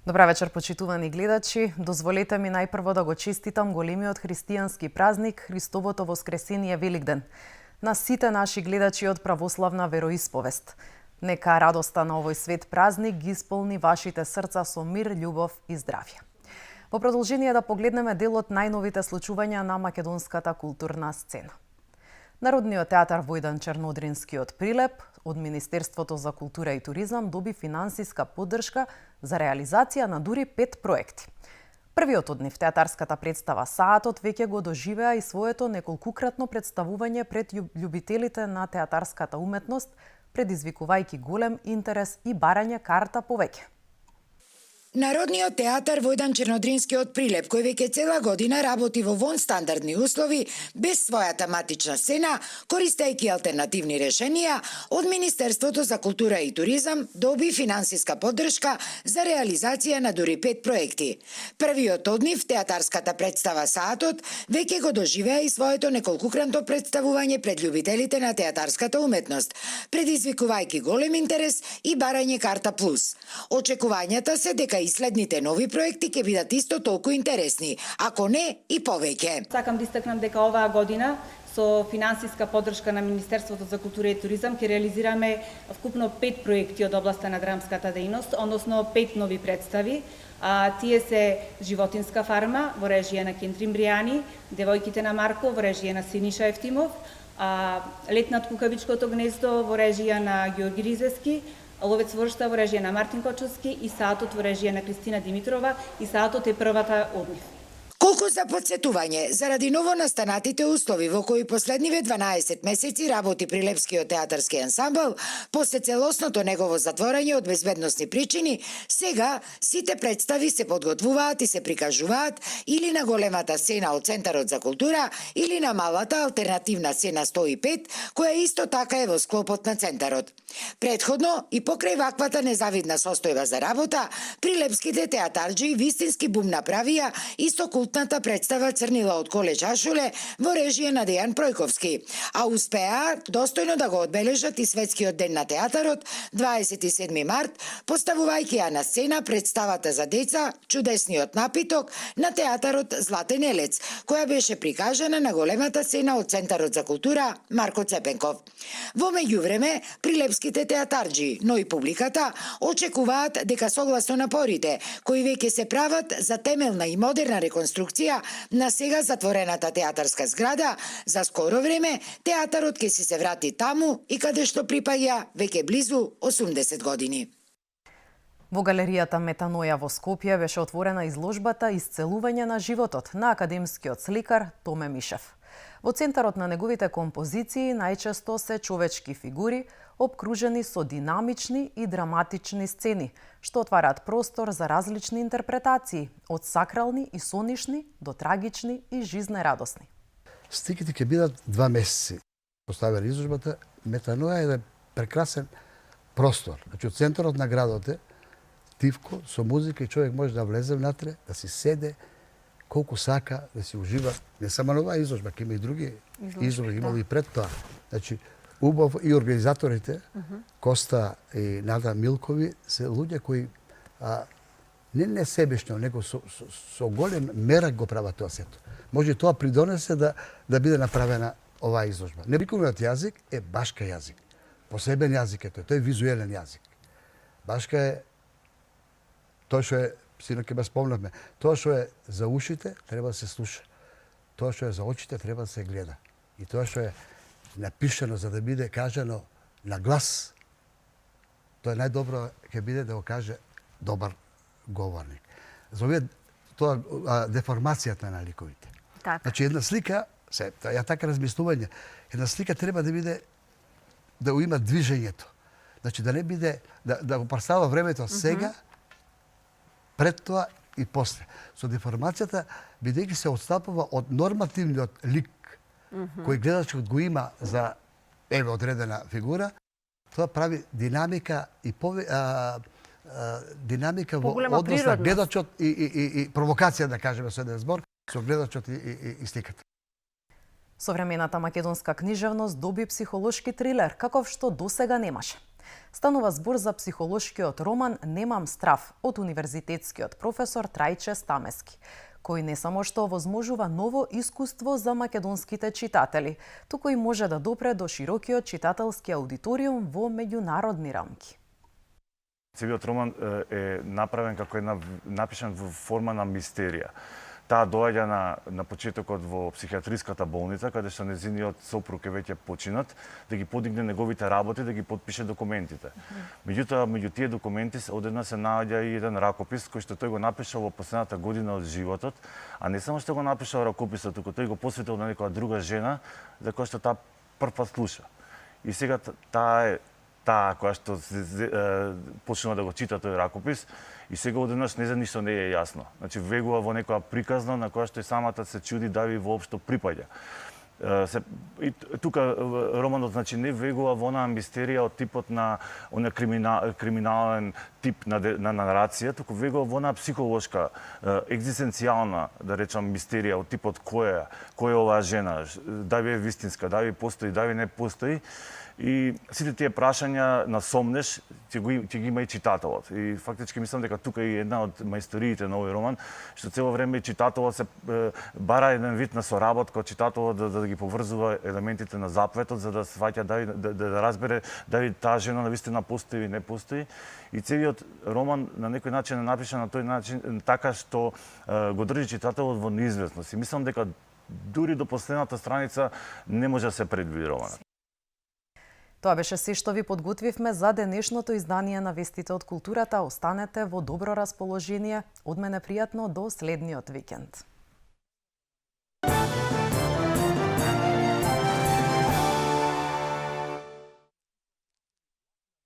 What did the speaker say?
Добра вечер, почитувани гледачи. Дозволете ми најпрво да го честитам големиот христијански празник Христовото воскресение Великден на сите наши гледачи од православна вероисповест. Нека радоста на овој свет празник ги исполни вашите срца со мир, љубов и здравје. Во продолжение да погледнеме дел од најновите случувања на македонската културна сцена. Народниот театар Војдан Чернодрински од Прилеп од Министерството за култура и туризам доби финансиска поддршка за реализација на дури 5 проекти. Првиот од нив, театарската представа Саатот, веќе го доживеа и своето неколкукратно представување пред љубителите на театарската уметност, предизвикувајќи голем интерес и барање карта повеќе. Народниот театар Војдан Чернодрински од Прилеп, кој веќе цела година работи во вонстандардни услови, без својата матична сцена, користејќи алтернативни решенија, од Министерството за култура и туризам доби финансиска поддршка за реализација на дури 5 проекти. Првиот од нив, театарската представа Саатот, веќе го доживеа и своето неколкукратно представување пред љубителите на театарската уметност, предизвикувајќи голем интерес и барање карта плюс. Очекувањата се дека и следните нови проекти ќе бидат исто толку интересни, ако не и повеќе. Сакам да истакнам дека оваа година со финансиска поддршка на Министерството за култура и туризам ќе реализираме вкупно 5 проекти од областа на драмската дејност, односно 5 нови представи. Тие се Животинска фарма во режија на Кентрин Бријани, Девојките на Марко во режија на Синиша Ефтимов, Лет над кукавичкото гнездо во режија на Ѓорги Ризески, Ловец воршта во режија на Мартин Кочовски и Саатот во режија на Кристина Димитрова, и Саатот е првата од нив. Колку за подсетување, заради новонастанатите услови во кои последниве 12 месеци работи Прилепскиот театарски ансамбл, после целосното негово затворање од безбедносни причини, сега сите представи се подготвуваат и се прикажуваат или на големата сцена од Центарот за култура, или на малата алтернативна сцена 105, која исто така е во склопот на Центарот. Предходно и покрај ваквата незавидна состојба за работа, прилепските театарџи вистински бум направија и со култната представа Црнила од коле чашуле во режија на Дејан Пројковски, а успеа достојно да го одбележат и Светскиот ден на театарот 27 март, поставувајќи ја на сцена представата за деца Чудесниот напиток на театарот Златен елец, која беше прикажана на големата сцена од Центарот за култура Марко Цепенков. Во меѓувреме, прилепските театарџи, но и публиката очекуваат дека согласно напорите кои веќе се прават за темелна и модерна реконструкција на сега затворената театарска зграда, за скоро време театарот ќе се врати таму и каде што припаѓа веќе близу 80 години. Во галеријата Метаноја во Скопје беше отворена изложбата Исцелување на животот на академскиот сликар Томе Мишев. Во центарот на неговите композиции најчесто се човечки фигури, обкружени со динамични и драматични сцени, што отвараат простор за различни интерпретации, од сакрални и сонишни до трагични и жизнерадосни. Сликите ќе бидат 2 месеци. Поставена изложбата Метаноја е еден прекрасен простор. Значи, од центарот на градот е тивко, со музика, и човек може да влезе внатре, да си седе, колку сака, да си ужива. Не само на оваа изложба, ќе има и други изложби, имало и пред тоа. Значи, убав и организаторите, Коста и Нада Милкови, се луѓе кои не себешно, него со голем мерак го прават тоа сето. Може тоа придонесе да биде направена оваа изложба. Ликовниот јазик е башка јазик. Посебен јазик е тој е визуелен јазик. Башка е тоа што е, сино ќе ме спомнавме, тоа што е за ушите треба да се слуша. Тоа што е за очите треба да се гледа. И тоа што е напишано за да биде кажано на глас, тоа е најдобро ќе биде да го каже добар говорник. За овие тоа деформацијата на ликовите. Така. Значи една слика, ја така размислување, една слика треба да биде да го има движењето. Значи да не биде да го представува времето сега, пред тоа и после. Со деформацијата бидејќи се отстапува од нормативниот лик кој гледачот го има за одредена фигура, тоа прави динамика и динамика во однос на гледачот и провокација, да кажеме со еден збор, со гледачот и сликата. Современата македонска книжевност доби психолошки трилер, каков што досега немаше. Станува збор за психолошкиот роман "Немам страв" од универзитетскиот професор Трајче Стамески, кој не само што овозможува ново искуство за македонските читатели, туку и може да допре до широкиот читателски аудиториум во меѓународни рамки. Целиот роман е направен како напишан во форма на мистерија. Таа доаѓа на почетокот во психијатриската болница, каде што незиниот сопруг е веќе починат, да ги подигне неговите работи, да ги подпише документите. Меѓутоа, меѓу тие документи одеднаш се наоѓа и еден ракопис кој што тој го напишал во последната година од животот, а не само што го напишал ракописот, туку тој го посветил на некоја друга жена, за која што таа прв пат слуша. И сега таа која што почнува да го чита тој ракопис, и сега одеднаш не знае ништо не е јасно. Значи вегува во некоја приказна на која што и самата се чуди дали воопшто припаѓа. И тука романот не вегува во онаа мистерија од типот на криминален тип на нарација, туку вегува во онаа психолошка, екзистенцијална, да речам, мистерија од типот која е оваа жена, дали е вистинска, дали постои, дали не постои. И сите тие прашања на сомнеш ќе ги има и читателот. И фактички мислам дека тука е една од мајсториите на овој роман, што цело време читателот се бара еден вид на соработка од читателот да ги поврзува елементите на запветот за да сваќа да разбере дали таа жена навистина постои или не постои. И целиот роман на некој начин е напишан на тој начин така што го држи читателот во неизвестност. И мислам дека дури до последната страница не може да се предвиди романот. Тоа беше се што ви подготвивме за денешното издание на Вестите од културата. Останете во добро расположение. Од мене пријатно до следниот викенд.